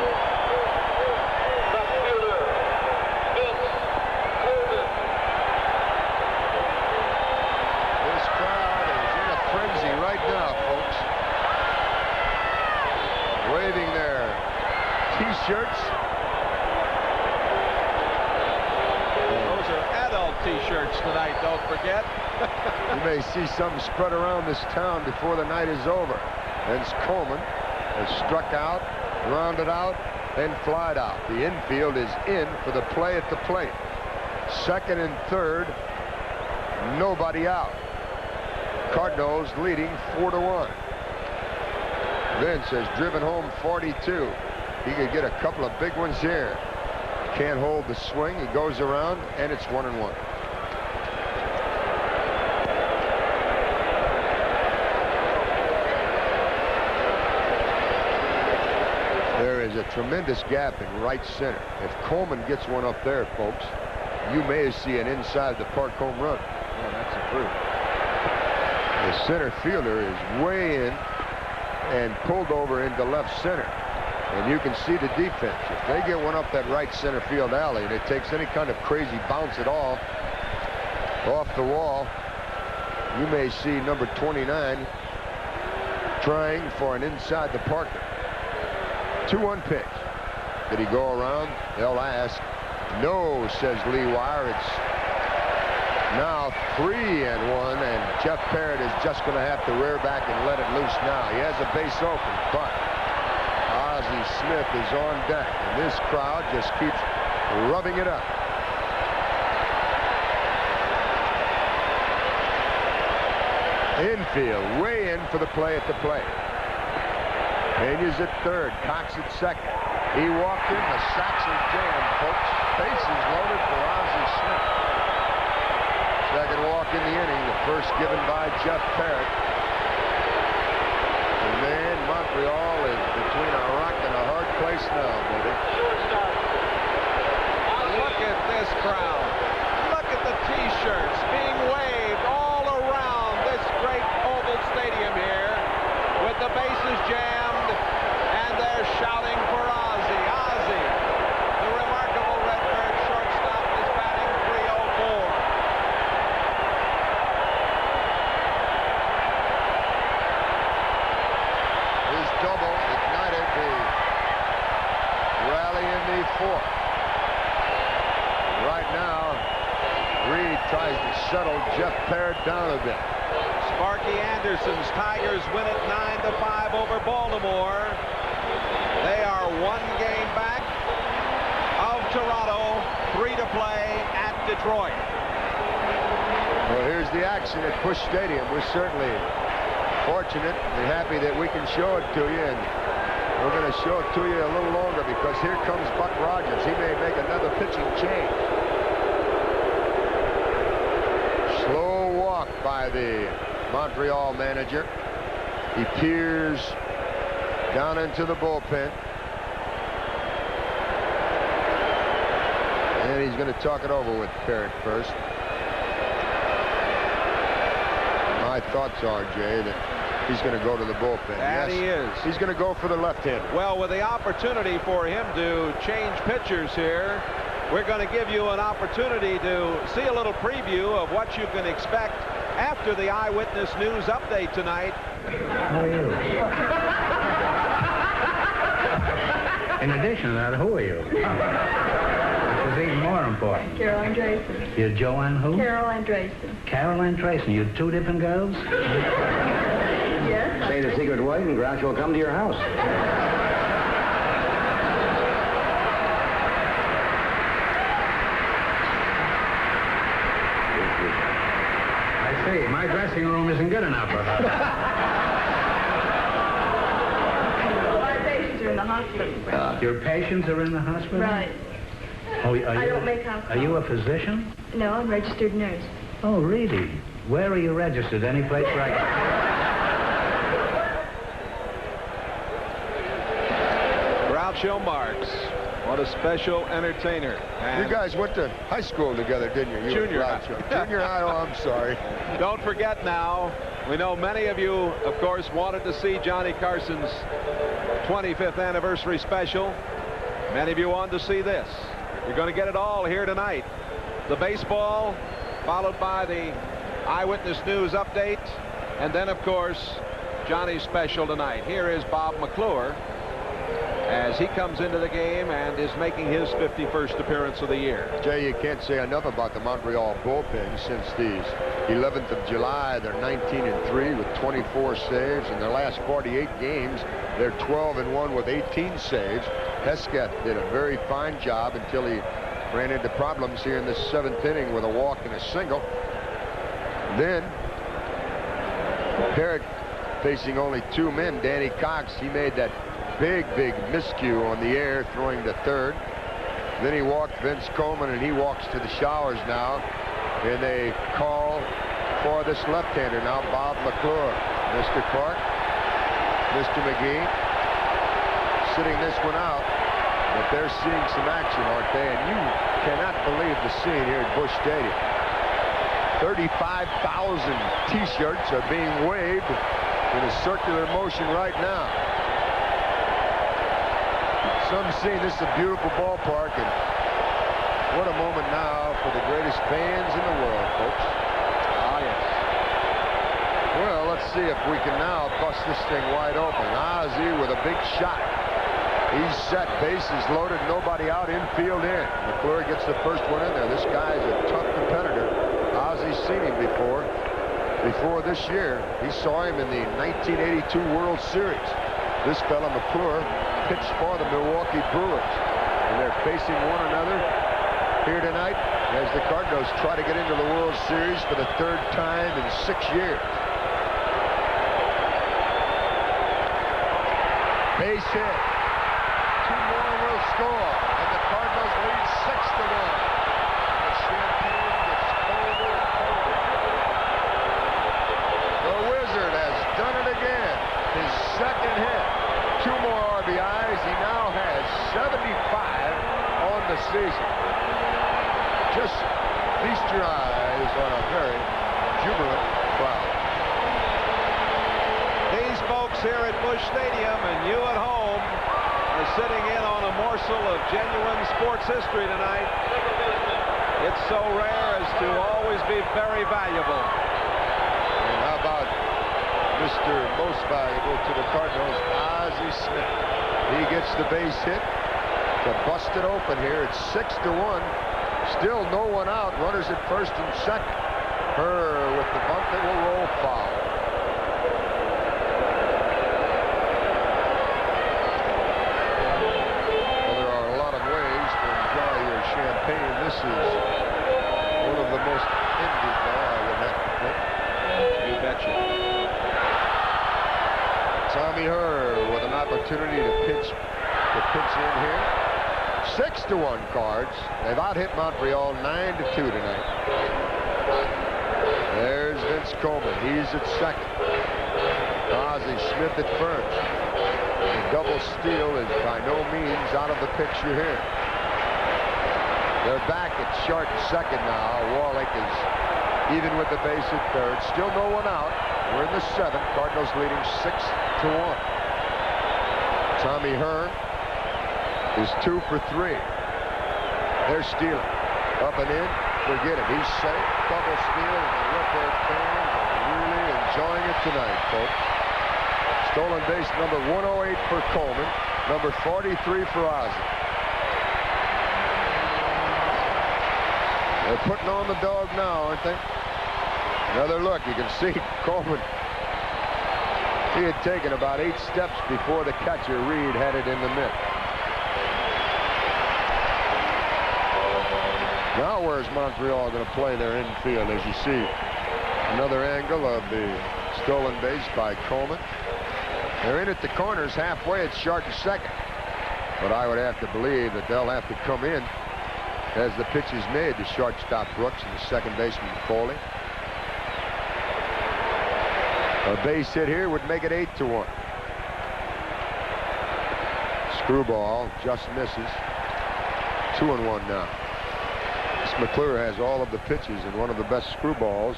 This crowd is in a frenzy right now, folks. Waving their T-shirts. Those are adult T-shirts tonight, don't forget. You may see some spread around this town before the night is over. Vince Coleman has struck out, grounded out, and flied out. The infield is in for the play at the plate. Second and third, nobody out. Cardinals leading 4-1. Vince has driven home 42. He could get a couple of big ones here. Can't hold the swing. He goes around, and it's 1-1. There is a tremendous gap in right center. If Coleman gets one up there, folks, you may see an inside the park home run. Well, that's the proof. The center fielder is way in and pulled over into left center. And you can see the defense. If they get one up that right center field alley and it takes any kind of crazy bounce at all off the wall, you may see number 29 trying for an inside the parker. 2-1 pitch. Did he go around? They'll ask. No, says Lee Wire. It's now 3-1, and Jeff Parrott is just going to have to rear back and let it loose now. He has a base open, but Ozzie Smith is on deck, and this crowd just keeps rubbing it up. Infield, way in for the play at the plate. Pena's at third, Cox at second. He walked in, the sacks are jammed, folks. Bases loaded for Ozzie Smith. First given by Jeff Parrott. And then Montreal is between a rock and a hard place now, baby. Look at this crowd. Look at the T-shirts being waved all around this great oval stadium here with the bases jammed, and they're shouting for Ozzie. Ozzie, the remarkable Redbird shortstop, is batting .304. His double ignited the rally in the fourth. Right now, Reed tries to settle Jeff Parrott down a bit. Sparky Anderson's Tigers win it 9-5 over Baltimore. They are 1 game back of Toronto, 3 to play at Detroit. Well, here's the action at Busch Stadium. We're certainly fortunate and happy that we can show it to you, and we're going to show it to you a little longer because here comes Buck Rogers. He may make another pitching change. Slow walk by the Montreal manager. He peers down into the bullpen. And he's going to talk it over with Parrott first. My thoughts are, Jay, that he's going to go to the bullpen. And yes, he is. He's going to go for the left-hander. Well, with the opportunity for him to change pitchers here, we're going to give you an opportunity to see a little preview of what you can expect after the Eyewitness News update tonight. How are you? In addition to that, who are you? This is even more important. Carol Andreessen. You're Joanne who? Carol Andreessen. Carol Andreessen. You 2 different girls? Yes. Say the secret word and Grouch will come to your house. I see. My dressing room isn't good enough for her. My patients are in the hospital. Your patients are in the hospital? Right. Oh, are I you, don't make out Are you a physician? No, I'm a registered nurse. Oh, really? Where are you registered? Any place where I can... Groucho Marx. What a special entertainer. And you guys went to high school together, didn't you? Junior high. Junior high, oh, I'm sorry. Don't forget now, we know many of you, of course, wanted to see Johnny Carson's 25th anniversary special. Many of you wanted to see this. You're going to get it all here tonight. The baseball, followed by the Eyewitness News update, and then, of course, Johnny's special tonight. Here is Bob McClure as he comes into the game and is making his 51st appearance of the year. Jay, you can't say enough about the Montreal bullpen since the 11th of July. They're 19-3 with 24 saves. In their last 48 games, they're 12-1 with 18 saves. Hesketh did a very fine job until he ran into problems here in the 7th inning with a walk and a single. Then Parrott facing only 2 men. Danny Cox, he made that big miscue on the air throwing to third. Then he walked Vince Coleman, and he walks to the showers now, and they call for this left-hander now, Bob McClure. Mr. Clark, Mr. McGee sitting this one out, but they're seeing some action, aren't they? And you cannot believe the scene here at Busch Stadium. 35,000 T-shirts are being waved in a circular motion right now. Some saying this is a beautiful ballpark, and what a moment now for the greatest fans in the world, folks. Ah, yes. Well, let's see if we can now bust this thing wide open. Ozzie with a big shot. He's set, bases loaded, nobody out, infield in. McClure gets the first one in there. This guy's a tough competitor. Ozzie's seen him before this year. He saw him in the 1982 World Series. This fella, McClure, pitched for the Milwaukee Brewers. And they're facing one another here tonight as the Cardinals try to get into the World Series for the 3rd time in 6 years. Base hit. 2 more will score, and the Cardinals lead 6-1. The champagne gets colder and colder. Just feast your eyes on a very jubilant crowd. These folks here at Busch Stadium and you at home are sitting in on a morsel of genuine sports history tonight. It's so rare as to always be very valuable. And how about Mr. Most Valuable to the Cardinals, Ozzie Smith? He gets the base hit to bust it open here. It's 6-1. Still no one out. Runners at first and second. Herr with the bunt that will roll foul. Well, there are a lot of ways to enjoy your champagne. This is one of the most envied, I would have to think. You betcha. Tommy Herr with an opportunity to pitch in here. 6-1 Cards. They've out-hit Montreal 9-2 tonight. There's Vince Coleman. He's at second. Ozzie Smith at first. The double steal is by no means out of the picture here. They're back at short second now. Wallach is even with the base at third. Still no one out. We're in the seventh. Cardinals leading 6-1. Tommy Herr is 2 for 3. They're stealing. Up and in. Forget it. He's safe. Double steal. And the Redbird fans are really enjoying it tonight, folks. Stolen base number 108 for Coleman. Number 43 for Ozzie. They're putting on the dog now, aren't they? Another look. You can see Coleman. He had taken about 8 steps before the catcher, Reed, had it in the mitt. Now where's Montreal going to play their infield? As you see, another angle of the stolen base by Coleman. They're in at the corners halfway at short and second. But I would have to believe that they'll have to come in as the pitch is made to shortstop Brooks and the second baseman Foley. A base hit here would make it 8-1. Screwball just misses. 2-1 now. This McClure has all of the pitches and one of the best screwballs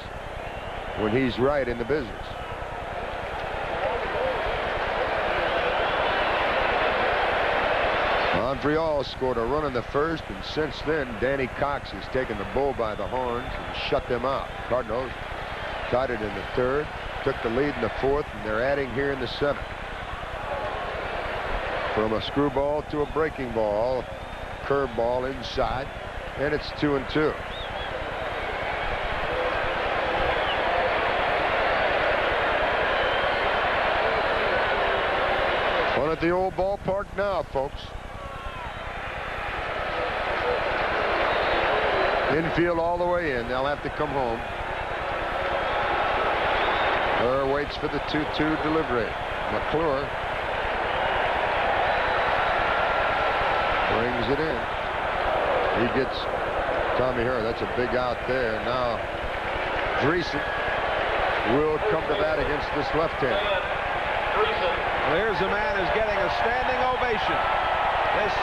when he's right in the business. Montreal scored a run in the first, and since then Danny Cox has taken the bull by the horns and shut them out. Cardinals tied it in the third, took the lead in the fourth, and they're adding here in the seventh. From a screwball to a breaking ball, curveball inside, and it's 2-2. Fun at the old ballpark now, folks. Infield all the way in. They'll have to come home. Herr waits for the 2-2 delivery. McClure brings it in. He gets Tommy Herr. That's a big out there. Now Dreesen will come to bat against this left-hander. Well, here's a man who's getting a standing ovation. This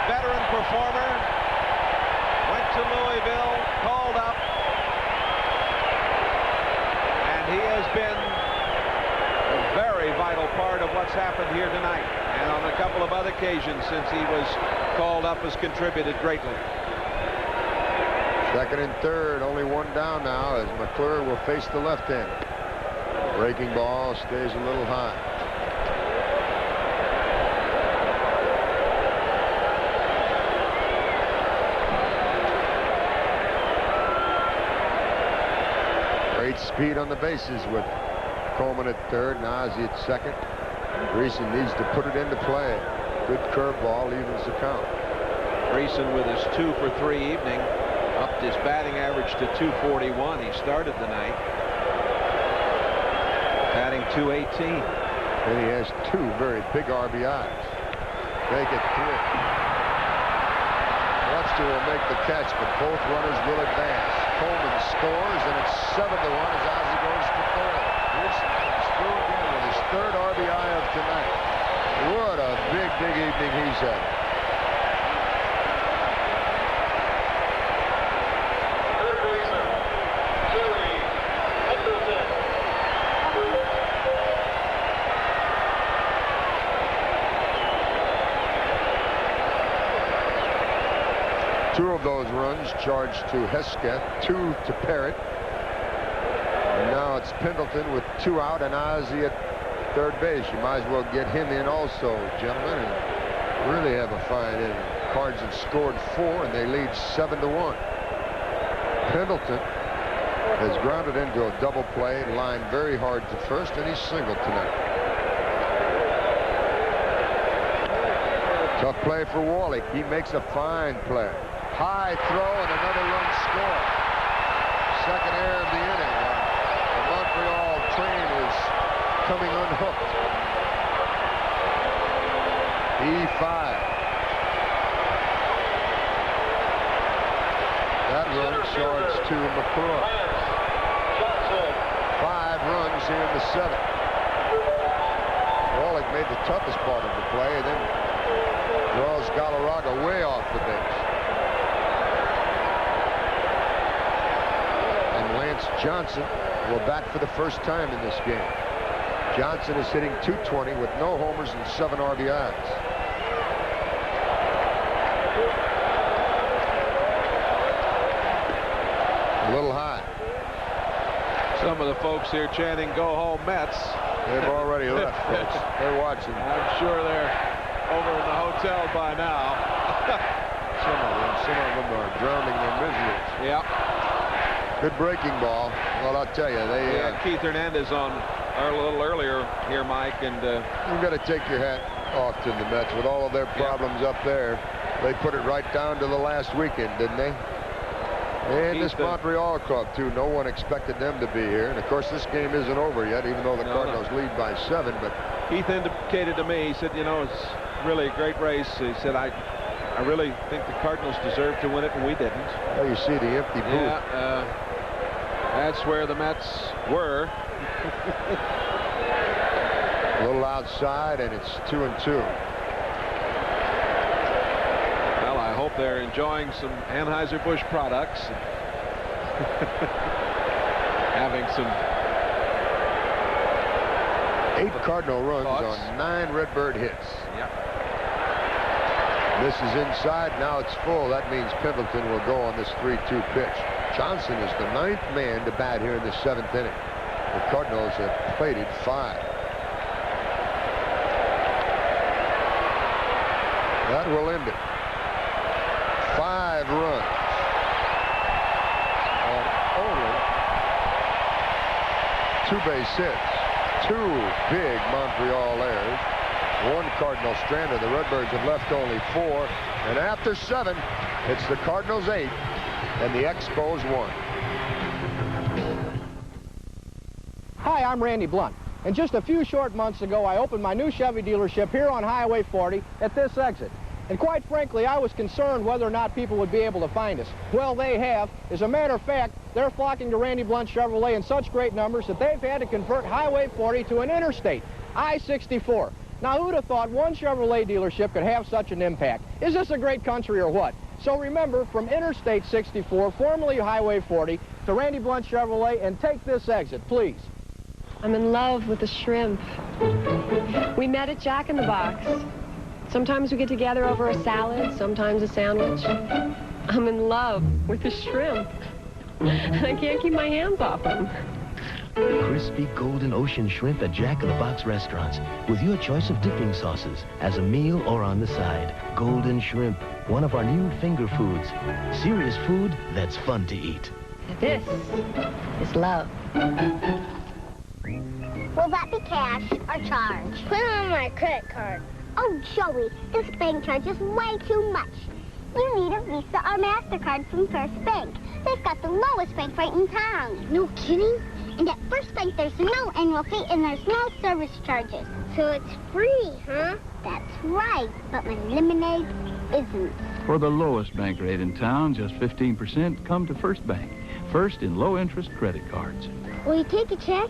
veteran performer went to Louisville, called up, and he has been a very vital part of what's happened here tonight. And on a couple of other occasions since he was called up has contributed greatly. Second and third, only one down now as McClure will face the left-hander. Breaking ball stays a little high. Great speed on the bases with Coleman at third and Ozzie at second. Dreesen needs to put it into play. Good curveball evens the count. Dreesen with his 2 for 3 evening upped his batting average to 241. He started the night batting 218. And he has 2 very big RBIs. Make it 3. Webster will make the catch, but both runners will advance. Coleman scores, and it's 7-1 as Ozzie goes to third. Dreesen comes through again with his 3rd RBI of tonight. What a big evening he's had. those runs charged to Hesketh, 2 to Parrott. And now it's Pendleton with 2 out and Ozzie at third base. You might as well get him in also, gentlemen, and really have a fine inning. Cards have scored 4 and they lead 7-1. Pendleton has grounded into a double play, lined very hard to first, and he's singled tonight. Tough play for Wally. He makes a fine play. High throw and another run scored. Second error of the inning. The Montreal train is coming unhooked. E5. That run charged to McClure. 5 runs here in the 7th. Wally made the toughest part of the play and then draws Galarraga way off the base. And Lance Johnson will bat for the first time in this game. Johnson is hitting .220 with no homers and 7 RBIs. A little high. Some of the folks here chanting, "Go home, Mets." They've already left, folks. They're watching. I'm sure they're over in the hotel by now. Some of them are drowning their miseries. Yeah. Good breaking ball. Well, I'll tell you, they Keith Hernandez on a little earlier here, Mike, and you've got to take your hat off to the Mets with all of their problems up there. They put it right down to the last weekend, didn't they? And this Montreal club, too. No one expected them to be here. And, of course, this game isn't over yet, even though the Cardinals lead by 7. But Keith indicated to me, he said, you know, it's really a great race. He said, I really think the Cardinals deserved to win it, and we didn't. Well, you see the empty booth. Yeah, that's where the Mets were. A little outside, and it's 2-2. Well, I hope they're enjoying some Anheuser-Busch products. Having some 8 Cardinal runs on 9 Redbird hits. Yep. This is inside. Now it's full. That means Pendleton will go on this 3-2 pitch. Johnson is the 9th man to bat here in the 7th inning. The Cardinals have plated 5. That will end it. 5 runs on only 2 base hits. 2 big Montreal errors. 1 Cardinal stranded. The Redbirds have left only 4. And after 7, it's the Cardinals 8 and the Expos 1. Hi, I'm Randy Blunt. And just a few short months ago, I opened my new Chevy dealership here on Highway 40 at this exit. And quite frankly, I was concerned whether or not people would be able to find us. Well, they have. As a matter of fact, they're flocking to Randy Blunt Chevrolet in such great numbers that they've had to convert Highway 40 to an interstate, I-64. Now, who'd have thought one Chevrolet dealership could have such an impact? Is this a great country or what? So remember, from Interstate 64, formerly Highway 40, to Randy Blunt Chevrolet, and take this exit, please. I'm in love with the shrimp. We met at Jack in the Box. Sometimes we get together over a salad, sometimes a sandwich. I'm in love with the shrimp. And I can't keep my hands off them. Crispy golden ocean shrimp at Jack in the Box restaurants with your choice of dipping sauces as a meal or on the side. Golden shrimp, one of our new finger foods. Serious food that's fun to eat. This is love. Will that be cash or charge? Put it on my credit card. Oh, Joey, this bank charges way too much. You need a Visa or MasterCard from First Bank. They've got the lowest bank rate in town. No kidding? And at First Bank, there's no annual fee and there's no service charges. So it's free, huh? That's right, but my lemonade isn't. For the lowest bank rate in town, just 15%, come to First Bank. First in low-interest credit cards. Will you take a check?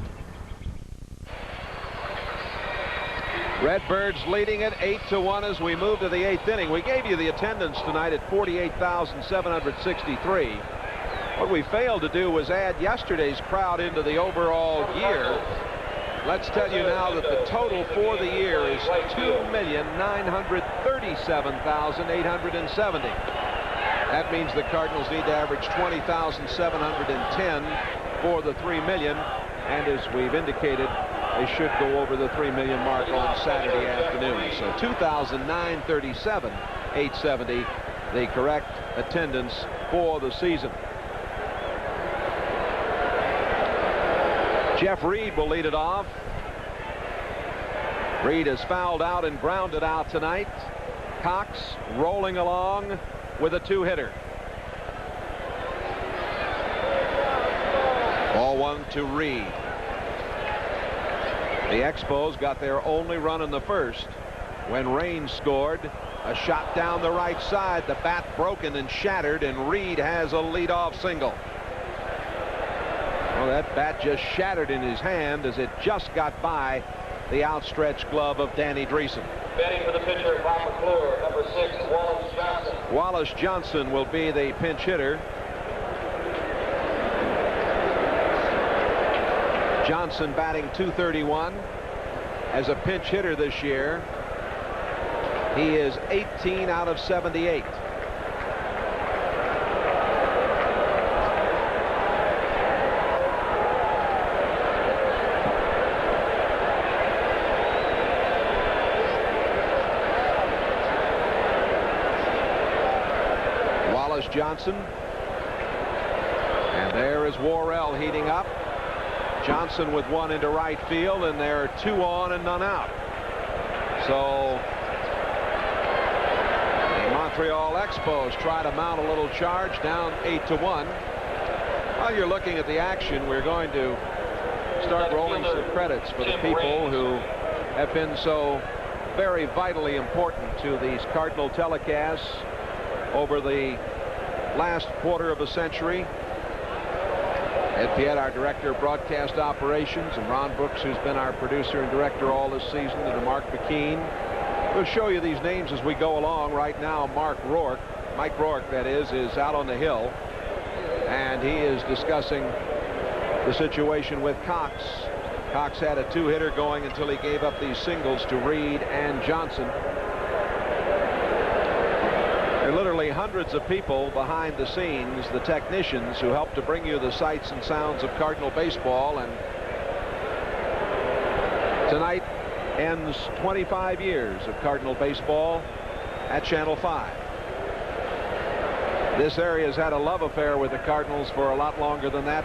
Redbirds leading it 8-1 as we move to the 8th inning. We gave you the attendance tonight at 48,763. What we failed to do was add yesterday's crowd into the overall year. Let's tell you now that the total for the year is 2,937,870. That means the Cardinals need to average 20,710 for the $3 million. And as we've indicated, they should go over the $3 million mark on Saturday afternoon. So 2,937, 870, the correct attendance for the season. Jeff Reed will lead it off. Reed is fouled out and grounded out tonight. Cox rolling along with a two-hitter. Ball one to Reed. The Expos got their only run in the first when Rain scored. A shot down the right side. The bat broken and shattered, and Reed has a leadoff single. Well, that bat just shattered in his hand as it just got by the outstretched glove of Danny Dreesen. Batting for the pitcher, Bob McClure, number 6, Wallace Johnson. Wallace Johnson will be the pinch hitter. Johnson batting .231 as a pinch hitter this year. He is 18 out of 78. Wallace Johnson. And there is Worrell heating up. Johnson with one into right field, and there are two on and none out. So the Montreal Expos try to mount a little charge, down 8-1. While you're looking at the action, we're going to start rolling some credits for the people who have been so very vitally important to these Cardinal telecasts over the last quarter of a century. Ed Piet, our director of broadcast operations, and Ron Brooks, who's been our producer and director all this season, and Mark McKean. We'll show you these names as we go along. Right now, Mike Rourke, that is out on the hill, and he is discussing the situation with Cox. Cox had a two-hitter going until he gave up these singles to Reed and Johnson. There are literally hundreds of people behind the scenes, the technicians who help to bring you the sights and sounds of Cardinal baseball. And tonight ends 25 years of Cardinal baseball at Channel 5. This area has had a love affair with the Cardinals for a lot longer than that.